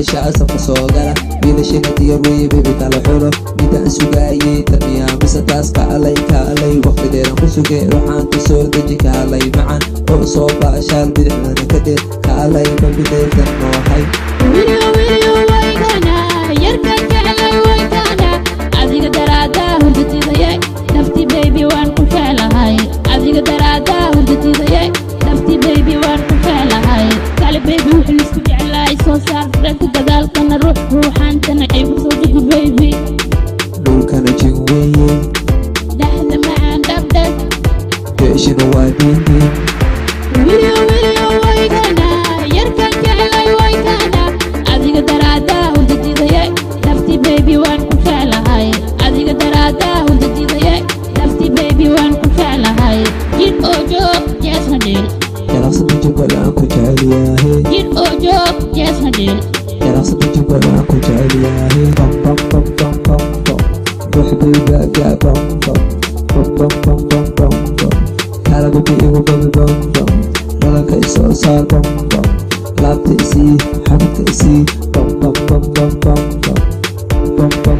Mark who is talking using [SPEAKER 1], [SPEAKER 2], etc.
[SPEAKER 1] ishaa safka soo gala wiilashina diyaar weye bebi kala xulo midaan sugaayey tamiyaa mise taas kaalay waqti dheeran ku sugay ruuxaan ku soo deji kaalay macan oo soo baashaal bidixdana ka dheer kaalay babideedan noohay
[SPEAKER 2] yarkan jeclay waykana adiga daraadaa hurdatidaye nafti baby waan ku jeclahay adiga daraadaa hurdatidaye nafti baby waan ku jeclahay kale baby wuxuu isku jeclahay soo saar ranka gadaalkana ruuxaantana ay ku soo degi baby
[SPEAKER 1] dhulkana jin weeye
[SPEAKER 2] dhaxda macaan dhabdhe
[SPEAKER 1] beeshina waa diindiin
[SPEAKER 2] waykana yarkan jeclay waykana adiga daraadaa hurdatidaye nafti baby waan ku jeclahay adiga daraadaa hurdatidaye nafti baby waan ku jeclahay jir oo joog jeesna dheel
[SPEAKER 1] yaraqsada jubbaland ku jecelyahay
[SPEAKER 2] jir oo joog jeesna dheel
[SPEAKER 1] yaraqsada jubbaland ku jecelyahay bam bam bam bam bam bam ruux bilbaaga bam bam bam bam bam bam bam bam kalababi igu babi bam bam dhalanka isoo saar bam bam laabta isii xabadka isii bam bam bam bam bam bam bam bam